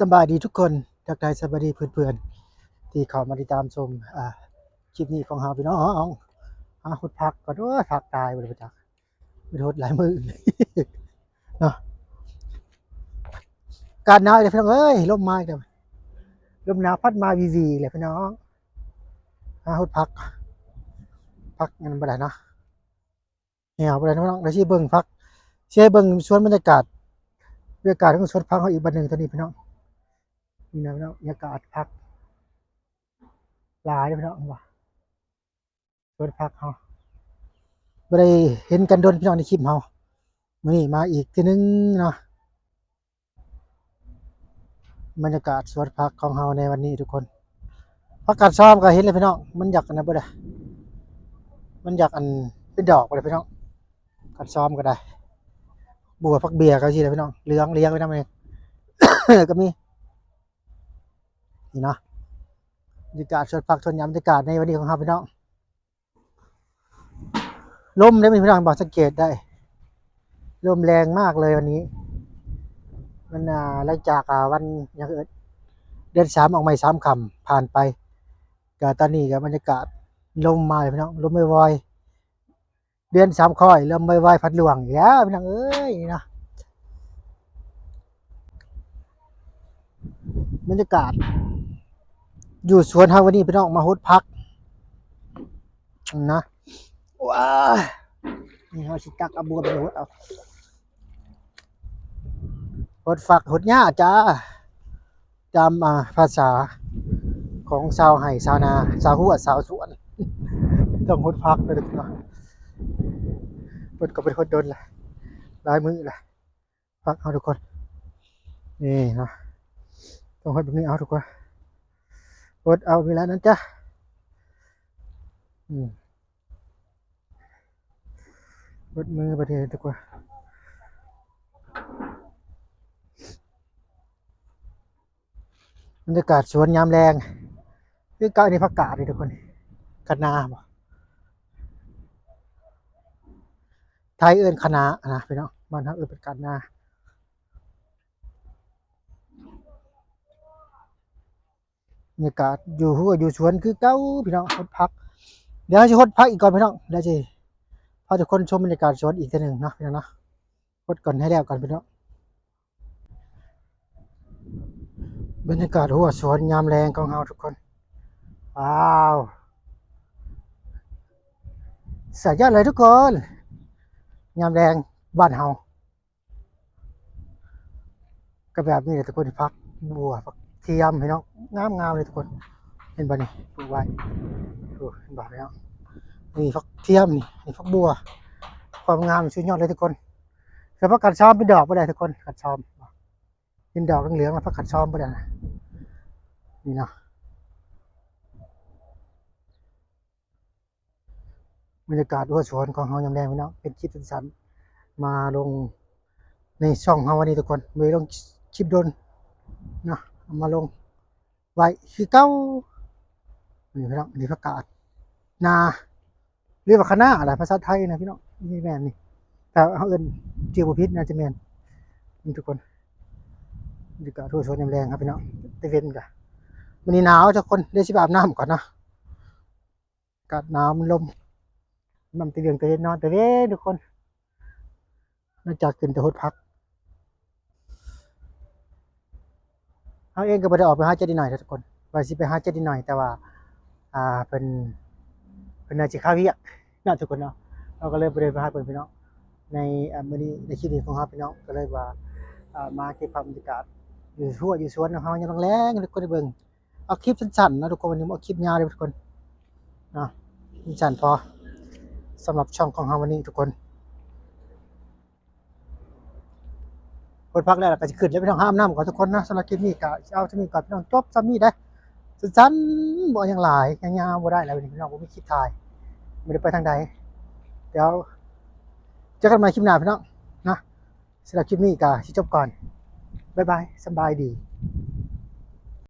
สบายดีทุกคนทักทายสบายดีเพื่อนๆที่เข้ามาติดตามชมคลิปนี้ของเราพี่น้องหุดพักก่อนว่าพักตายไปเลยจักไปโทษหลายมือเนาะการหนาวเลยพี่น้องเอ้ยลมมาอีกแล้วลมหนาวพัดมาวีเลยพี่น้องหุดพักเงินบ่ได้เนาะเหี่ยวบ่ได้น้องได้สิเบิ่งพักสิให้เบิ่งสวนบรรยากาศของสวนพักเฮาอีกบัดนึงตัวนี้พี่น้องนี่นะพี่น้องบรรยากาศพักหลายเลยพี่น้องว่าสวนพักเฮาบ่ได้เห็นกันโดนพี่น้องในคลิปเฮามื้อนี้มาอีกทีนึงเนาะบรรยากาศสวนพักของเฮาในวันนี้ทุกคนพักกาดซ้อมก็เห็นเลยพี่น้องมันอยากอันนั้นบ่ได้มันอยากอันเป็นดอกบ่ได้พี่น้องกาดซ้อมก็ได้บัวพักเบียร์ก็สิได้พี่น้องเหลืองเลี้ยงไว้นำเอง ก็มีนี่เนาะบรรยากาศสวนพักสวนหญ้าบรรยากาศในวันนี้ของเฮาพี่น้องลมได้พี่น้องบ่สังเกตได้ลมแรงมากเลยวันนี้มันหลังจากวันอย่างอื่นเดือน3ออกใหม่3ค่ำผ่านไปก็ตอนนี้ก็บรรยากาศลมมาเลยพี่น้องลมวอยๆเดือน3ค่อยลมวอยๆพัดหลวงอีกแล้วพี่น้องเอ้ยนี่นะบรรยากาศอยู่สวนเฮาวันนี้พี่น้องมาฮดพักนะว้านี่เฮาสิตักเอาบัวไปฮดเอาฮดฝักฮดหญ้าจ้าตามภาษาของชาวไร่ชาวนาชาวหัวชาวสวนต้องฮดพักเลยทุกคนเพิ่นก็เป็นคนดนแหละหลายมื้อแหละพักเอาทุกคนนี่เนาะต้องฮดแบบนี้เอาทุกคนฮดเอาเวลานั้นจ้ะฮดมือประเทศทุกคนบรรยากาศสวนยามแรงคือเก่านี่ผักกาดนี่ทุกคนคะน้าบ่ไทยเอิ้นคะน้านะพี่น้องบ้านเฮาเอิ้นเป็นคะน้าบรรยากาศอยู่หัวอยู่สวนคือเก่าพี่น้องฮดพักเดี๋ยวสิฮดพักอีกก่อนพี่น้องเดี๋ยวสิพาทุกคนชมบรรยากาศสวนอีกทีหนึ่งเนาะพี่น้องเนาะฮดก่อนให้แล้วก่อนพี่น้องบรรยากาศหัวสวนยามแรงของเฮาทุกคนว้าวสุดยอดเลยทุกคนยามแรงบ้านเฮาก็แบบนี้เลยทุกคนพักบัวพักเทียมพี่น้องงามเลยทุกคนเห็นบ่นี่ปลูกไว้ดูเห็นบ่พี่น้องนี่พักเทียมนี่พักบัวความงามสุดยอดเลยทุกคนแต่พักกัดซ้อมเป็นดอกบ่ได้ทุกคนกัดซ้อมเป็นดอกเหลืองๆแล้วพักกัดซ้อมบ่ได้นี่เนาะบรรยากาศหัวสวนของเฮายามแรงพี่น้องเป็นคลิปสั้นๆมาลงในช่องเฮาวันนี้ทุกคนไม่ลงคลิปโดนนะเอามาลงไว้คือเก้านี่พี่น้องนี่ประกาศนาเรียกว่าคณะอะไรภาษาไทยนะพี่น้องนี่แม่นนี่แต่เขาเอิ้นเจียวพิษนะจะแม่นนี่ทุกคนดีกว่าทั่วชนยามแรงครับพี่น้องตะเวนกะวันนี้หนาวทุกคนได้สิบอาบน้ำก่อนนะอากาศหนาวมันลมมันตะเวียงตะเวนนอนตะเวนทุกคนนอกจากขึ้นแต่หดพักเขาเองก็บ่ได้ออกไปหาเจดีหน่อยทุกคนว่าสิไปหาเจดีหน่อยแต่ว่าเป็นอาชีพข้าวเวียกน่าทุกคนเนาะเราก็เลยไปเดินไปหาเพื่อนพี่น้องในมื้อนี้ในคลิปนี้ของเราพี่น้องก็เลยว่ามาเก็บภาพบรรยากาศอยู่ทั่วอยู่สวนของเรายังแรงทุกคนได้เบิ่งเอาคลิปสั้นๆนะทุกคนวันนี้เอาคลิปยาวเลยทุกคนเนาะสั้นพอสำหรับช่องของเราวันนี้ทุกคนคนพักแล้วก็จะขึ้นแล้วพี่น้องห้ามน้ำก่อนทุกคนนะสำหรับคลิปนี้ก็เอาที่นี่ก่อนพี่น้องจบซ้ำนี้ได้สั้นๆบ่ยังหลายยังยาวบ่ได้แล้วพี่น้องบ่มีคลิปถ่ายไม่ได้ไปทางใดเดี๋ยวเจอกันใหม่คลิปหน้าพี่น้องนะสำหรับคลิปนี้ก็สิจบก่อนบ๊ายบายสบายดี